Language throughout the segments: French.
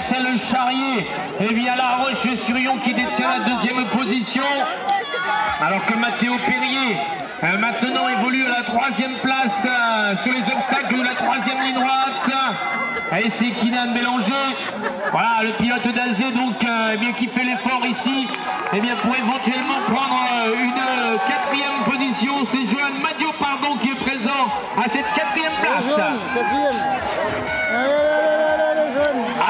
Axel Charrier, et bien La Roche-sur-Yon qui détient la deuxième position, alors que Mathéo Perrier maintenant évolue à la troisième place sur les obstacles de la troisième ligne droite. Et c'est Kynan Bélanger, voilà le pilote d'Azé donc eh bien, qui fait l'effort ici eh bien, pour éventuellement prendre une quatrième position. C'est Johan Madio pardon, qui est présent à cette quatrième place.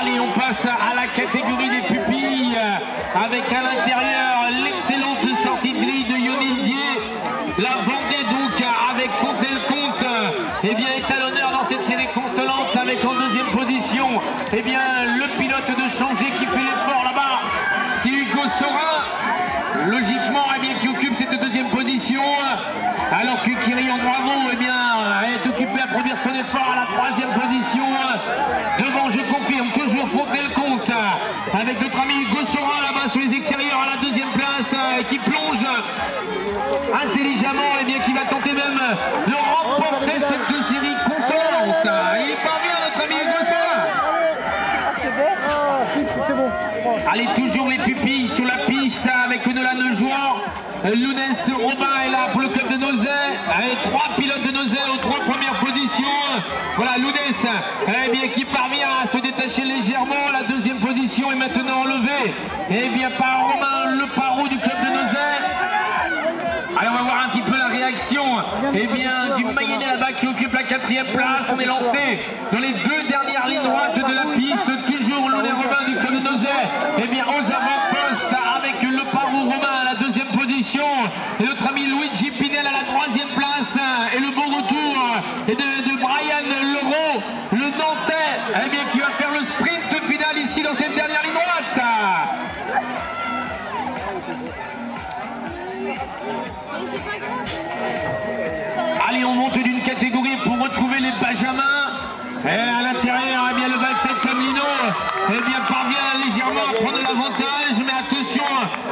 Allez, on passe à la catégorie des pupilles avec à l'intérieur l'excellente sortie de grille de Yonil Dier. La Vendée donc avec Fontenay-le-Comte eh bien, est à l'honneur dans cette série consolante avec en deuxième position eh bien, le pilote de Changé qui fait l'effort là-bas. C'est Hugo Sorin, logiquement eh bien, qui occupe cette deuxième position, alors que Kyrian Bravo eh bien, est occupé à produire son effort à la troisième position. Devant, je confirme, toujours Fontenay-le-Comte avec notre ami Hugo Sorin là-bas sur les extérieurs à la deuxième place qui plonge intelligemment et bien qui va tenter même de remporter cette série consolante. Il est pas bien notre ami Hugo Sorin. C'est bon. Allez, toujours les pupilles sur la piste avec Nolan Jouan. Lounès Robin est là pour le club de Nozay. Allez, 3 pilotes de Nozay aux 3 premières positions. Voilà, Lounès eh bien, qui parvient à se détacher légèrement. La deuxième position est maintenant enlevée eh bien, par Romain Leparot du club de Nozay. Allez, on va voir un petit peu la réaction eh bien, du Mayennais là-bas qui occupe la quatrième place. On est lancé dans les 2 dernières lignes droites de la piste. Toujours Lounès Robin du club de Nozay eh bien, aux avant-postes avec Leparot Romain à la deuxième position. Et notre ami Luigi Pinel à la troisième place. Et le bon retour de Brian Leroux, le Nantais, eh bien, qui va faire le sprint final ici dans cette dernière ligne droite. Allez, on monte d'une catégorie pour retrouver les Benjamins. Et à l'intérieur, eh bien, le Valtech Tomlino eh bien, parvient légèrement à prendre l'avantage. Mais attention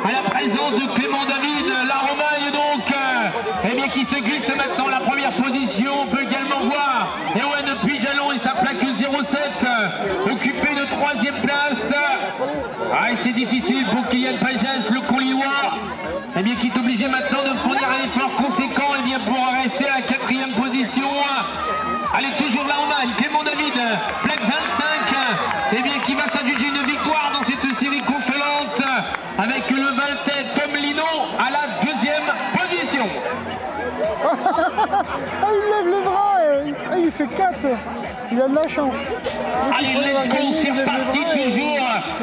à la présence de Clément David, la Romagne donc, eh bien, qui se glisse maintenant la première position. On peut également voir Ewan Puijalon et sa plaque 07, occupé de troisième place. Ah, et c'est difficile pour Kylian Pages, le Conlillois, eh bien, qui est obligé maintenant de fournir un effort conséquent eh bien, pour rester à la quatrième position. Allez, toujours la Romagne, Clément David, plaque 25, eh bien, qui va s'adjuger une victoire dans cette série consolante avec le Valtais Tomlino à la deuxième position. Ah, il lève le bras, il fait 4, il a de la chance. Allez, let's go, c'est reparti, toujours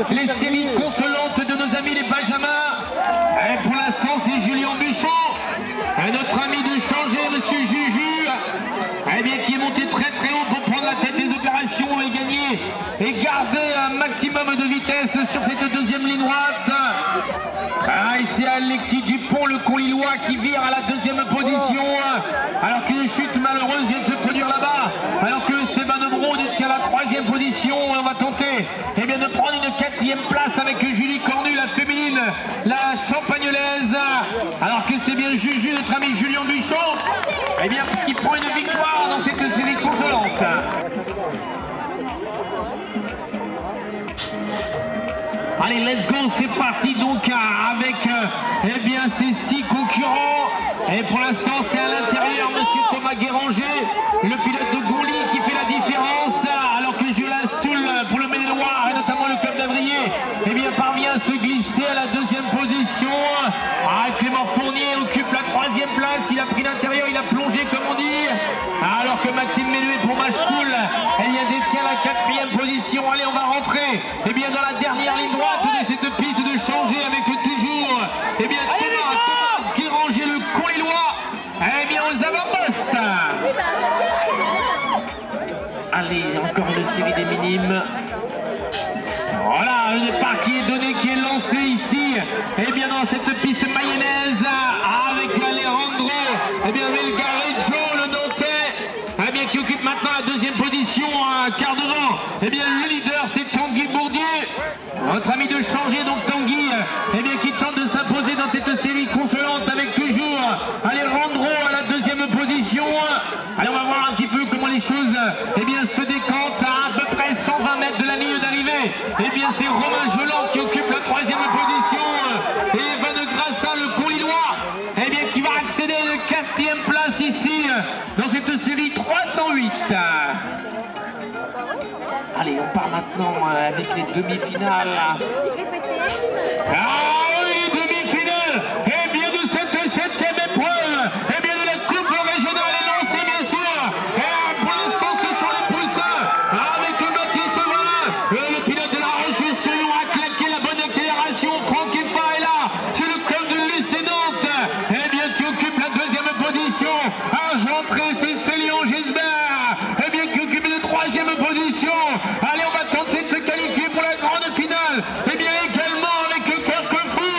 les séries consolantes de nos amis les Benjamins. Et pour l'instant, c'est Julien Buchon, notre ami de Changé, monsieur Juju, eh bien, qui est monté très très haut pour prendre la tête des opérations et gagner et garder un maximum de vitesse sur cette deuxième ligne droite. Ah, et c'est Alexis Dupont, le Conlillois, qui vire à la deuxième position, alors qu'une chute malheureuse vient de se produire là-bas, alors que Stéphane Bro détient la troisième position. On va tenter eh bien, de prendre une quatrième place avec Julie Cornu, la féminine, la champagnolaise, alors que c'est bien Juju, notre ami Julien Buchon, eh bien, qui prend une victoire dans cette série consolante. Allez, let's go, c'est parti donc avec eh bien, ces 6 concurrents. Et pour l'instant, c'est à l'intérieur monsieur Thomas Guéranger, le pilote de Gonly, qui fait la différence, alors que Jolas Toul pour le Maine-et-Loire et notamment le club d'Avrier eh bien, parvient à se glisser à la deuxième position. Ah, Clément Fournier occupe la troisième place, il a pris l'intérieur, il a plongé comme on dit, alors que Maxime Mélué pour Machecoul elle y détient la quatrième position. Allez, on va rentrer eh bien, dans la dernière ligne droite de cette piste de Changé avec toujours eh bien, Thomas Guéranger, le Conlillois, eh bien, aux avant-postes. Allez, encore une série des minimes. Voilà, le départ qui est donné, qui est lancé ici, eh bien, dans cette piste mayonnaise avec Alejandro eh bien, Melgarejo, le Nantais, eh bien, qui occupe maintenant la deuxième position à quart devant. Eh bien, le leader, c'est Tanguy Bourdieu, notre ami de Changé, donc Tanguy, eh bien, qui tente de s'imposer dans cette série consolante avec toujours Alejandro à la deuxième position. Allez, on va voir un petit peu comment les choses eh bien, se décantent à peu près 120 mètres de eh bien c'est Romain Joland qui occupe la 3e position. Et Van de Grassa, le Courlillois, eh bien qui va accéder à la 4e place ici dans cette série 308. Allez, on part maintenant avec les demi-finales. Ah oui, demi-finale. Eh bien de cette 7e épreuve, eh bien de la coupe régionale est lancée bien sûr. Et pour l'instant ce sont les poussins avec Mathis Voilà. Le pilote de la Roche-sur-Yon a claqué la bonne accélération. Franck Effa est là. C'est le club de Lucé-Nantes, eh bien qui occupe la 2e position. Argentré, c'est Célian Gisbert, eh bien qui occupe la 3e position. Allez, on va tenter de se qualifier pour la grande finale. Eh bien également avec Carquefou.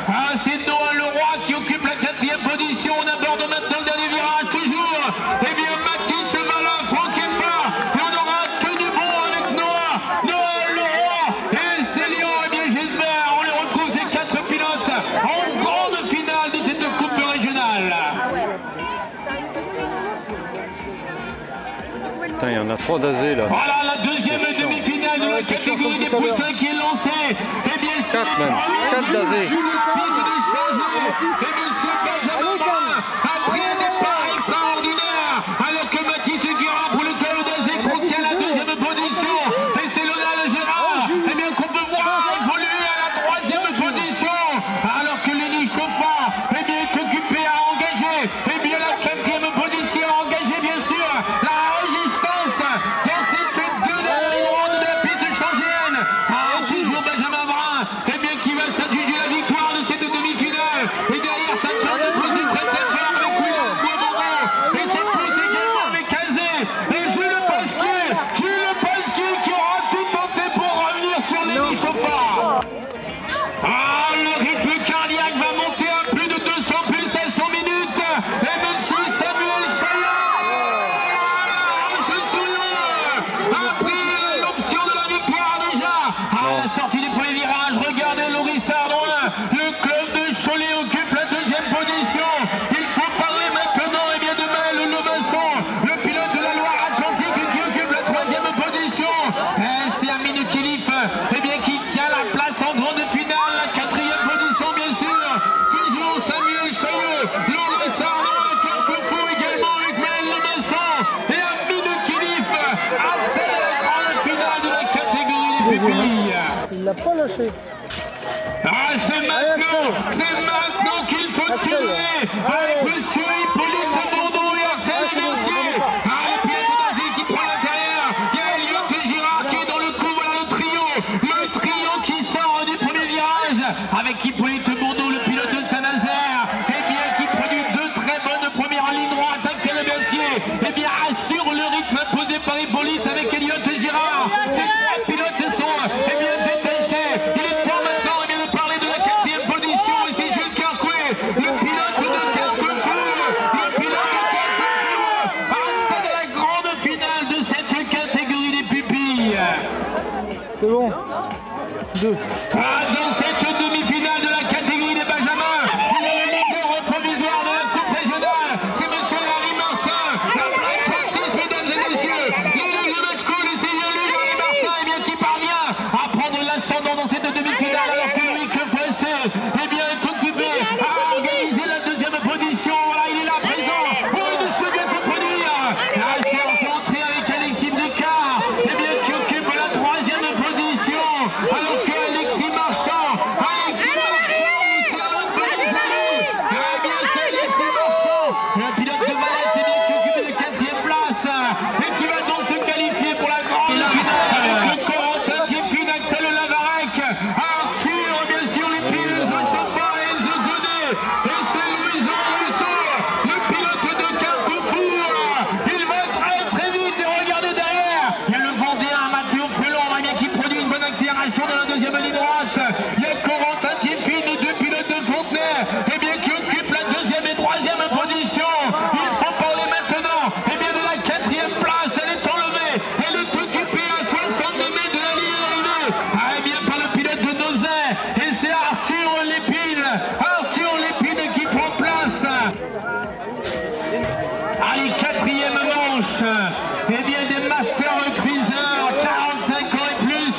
Ah, c'est Noah Leroy qui occupe la 4e position. On aborde maintenant le dernier virage toujours. Eh bien Mathis Voilà, Franck Effa. Et on aura tout du bon avec Noah Leroy et Célian, eh bien Gisbert. On les retrouve ces 4 pilotes en grande finale de cette coupe régionale. Putain, il y en a 3 d'Azé là. Voilà la 2e demi-finale de la catégorie des poussins qui est lancée. Eh bien, c'est 4 même. 4 d'Azé. Et monsieur Benjamin Brun a pris un départ extraordinaire. Alors que Mathis Guérin pour le club d'Azé contient la 2e position. Et c'est Lionel Gérard, eh bien qu'on peut voir évoluer à la 3e position. Alors que Lenny Chauffard, eh bien est occupé à engager, eh bien la 4e position à engager bien sûr la résistance dans cette 2 dernières lignes droites de la piste changienne. Ah, toujours Benjamin Brun, eh bien qui va s'adjuger la victoire de cette demi-finale. Et derrière ça tente de poser très très fort avec William Boismorgon. Et ça pousse également avec Azé. Et Jules Pasquier qui aura tout tenté pour revenir sur Lenny Chauffard. Ah, le rythme cardiaque va monter à plus de 200 pulsations minutes. Et monsieur Samuel Chaillot a pris l'option de la victoire déjà. À la sortie du premier virage, regardez Loris Ardouin. Le club de Cholet occupe la 2e position. Il faut parler maintenant de Maël Lobasson, le pilote de la Loire-Atlantique qui occupe la 3e position. Et c'est Amine Kilif qui tient la place en grande finale, la 4e position bien sûr. Toujours Samuel Chaillot, Loris Ardouin, Carquefou également avec Maël Lobasson. Et Amine Kilif accède à la grande finale de la catégorie des pupilles. Il l'a pas lâché. Ah, c'est maintenant qu'il faut tirer avec monsieur Hippolyte Bourdon et Axel Mercier. Ah, le pilote d'Azé qui prend l'intérieur. Il y a Elliot Girard qui est dans le coup. Voilà le trio qui sort du premier virage avec Hippolyte Bourdon, le pilote de Saint-Nazaire, eh bien qui produit 2 très bonnes premières lignes droites. Axel Mercier, eh bien assure le rythme imposé par Hippolyte avec Elliot Girard. Ces 3 pilotes se sont détachés. Il est temps maintenant de parler de la 4e position. Et c'est Jules Carquet, le pilote de Carquefou. Accède à la grande finale de cette catégorie des pupilles. C'est bon. 2. Dans cette demi-finale de la catégorie des Benjamins, il y a le leader provisoire de la coupe régionale. C'est monsieur Larry Martin. La plaque 36, mesdames et messieurs. Le match cool, et c'est Larry Martin qui parvient à prendre l'ascendant dans cette demi-finale alors que Loïc Fossé est occupé à organiser la 2e position. Voilà, il est là présent. Oh, le show vient de se produire. C'est Argentré avec Alexis Brécard qui occupe la 3e position alors que Alexis Marchand, c'est un autre petit jaloux. C'est Alexis Marchand, le pilote de Valette qui occupe la 4e place et qui va donc se qualifier pour la grande finale avec le Corentin Tiefin, Axel Lavarec, Arthur, bien sûr, les pilotes de Chauffard et Enzo Godet. Et c'est Louison Rousseau, le pilote de Carquefou. Il va très vite et regardez derrière. Il y a le Vendéen Mathieu Frelon qui produit une bonne accélération dans la 2e ligne droite. Il y a Corentin Tiefin, les 2 pilotes de Fontenay, qui occupent la 2e et 3e position. Il faut parler maintenant de la 4e place. Elle est enlevée. Elle est occupée à 60 mètres de la ligne d'arrivée. Par le pilote de Nozay. Et c'est Arthur Lépine qui prend place. Allez, 4e manche. Des Master Cruiser, 45 ans et plus.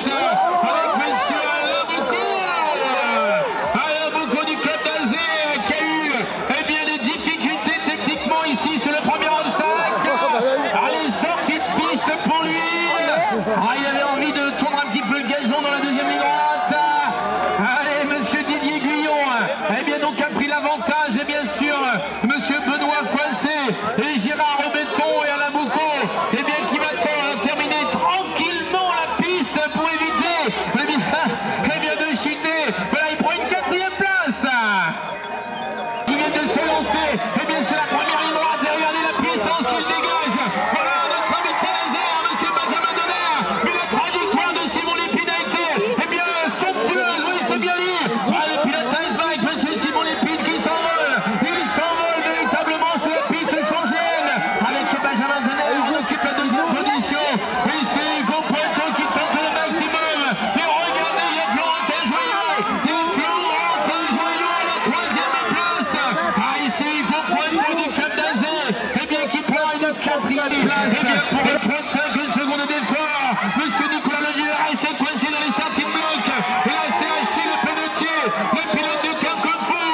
troisième place. Pour 35 secondes d'effort, monsieur Nicolas Levieux reste coincé dans les starting blocks. Et là, c'est Achille Pelletier, le pilote de Kung-Fu.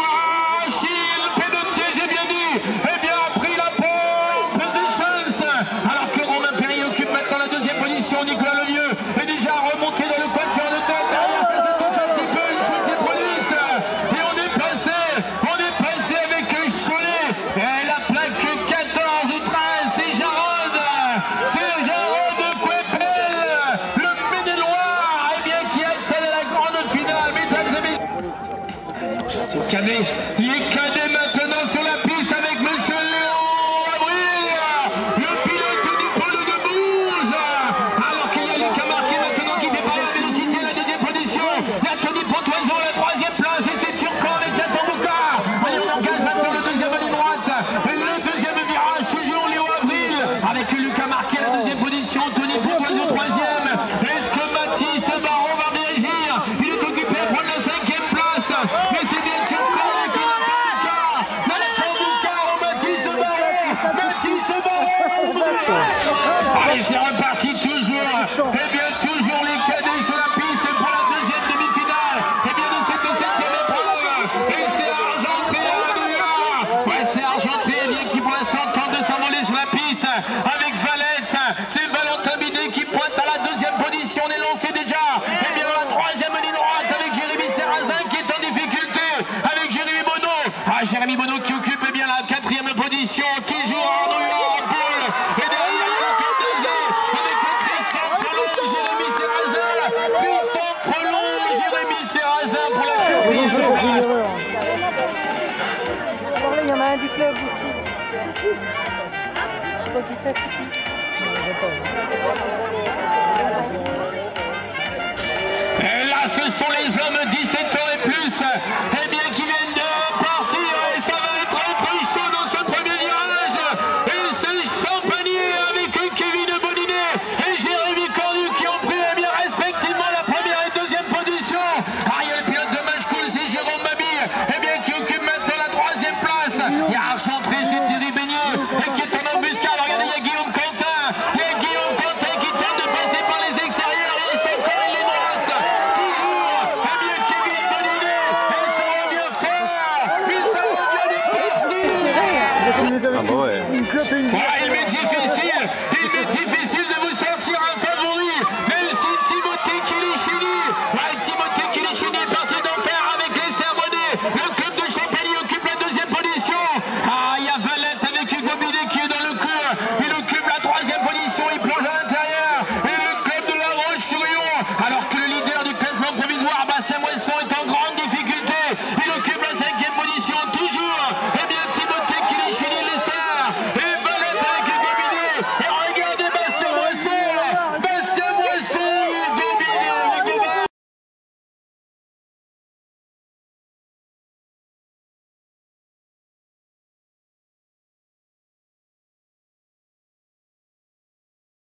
Achille Pelletier, j'ai bien dit, eh bien, a pris la pole position. Alors que Romain Perry occupe maintenant la deuxième position. Nicolas Levieux est déjà remonté dans le quatuor de tête. Derrière, ça se touche un petit peu, une chute s'est produite. Et on est passé avec Cholet. Et la plaque 14-13, c'est Jarod Couepel, le Maine-et-Loire, eh bien, qui accède à la grande finale, mesdames et messieurs. Les cadets maintenant sur la piste avec monsieur Léon Avril, le pilote du pôle de Bourges. Alors qu'il y a Lucas Marquet maintenant qui fait parler la vélocité à la deuxième position. Il y a Tony Pontoiseau à la troisième place. Et c'est Turcan avec Nathan Boucard. Allez, on engage maintenant le deuxième à ligne droite. Le deuxième virage, toujours Léon Avril avec Lucas Marquet à la deuxième position. Tony Pontoiseau troisième. Est-ce que Mathis Baron va réagir? Il est occupé à prendre la cinquième place. Mais c'est bien Turcan avec Nathan Boucard. Mathis Baron. Allez, c'est reparti toujours. Eh bien, toujours les cadets sur la piste pour la deuxième demi-finale. Eh bien, de cette septième épreuve. Et c'est Argenté à New York. Ouais, c'est Argenté, eh bien, qui pour l'instant tente de s'envoler sur la piste avec Valette. C'est Valentin Bidet qui pointe à la deuxième position. On est lancé déjà. Eh bien, dans la troisième ligne droite avec Jérémy Serrazin qui est en difficulté avec Jérémy Bonneau. Jérémy Bonneau qui occupe eh bien la quatrième position. Toujours à New York en pôle. Et derrière, il y a encore avec Christophe Frelon, Jérémy Serrazin. Christophe Frelon, Jérémy Serrazin pour la quatrième place. Il y en a un du club aussi. Je sais pas qui c'est. Et là, ce sont les hommes 17 ans et plus, eh bien, qui viennent de partir. Et ça va être très chaud dans ce premier virage. Et c'est Champagnier avec Kevin Boninet et Jérémy Cornu qui ont pris, eh bien, respectivement la première et deuxième position. Ah, il y a le pilote de match cool, c'est Jérôme Mabille, eh bien, qui occupe maintenant la troisième place. Il y a Archantré, c'est Thierry Beignet, et qui est en embuscade. Regardez, il y a Guillaume Quentin. Il y a Guillaume Quentin qui tente de passer par les extérieurs. Et c'est encore une ligne droite. Toujours, eh bien, Kevin Boninet. Et ça revient fort. Et ça revient de partout. Ah bah ouais. Une clope et une Ouais, il est difficile.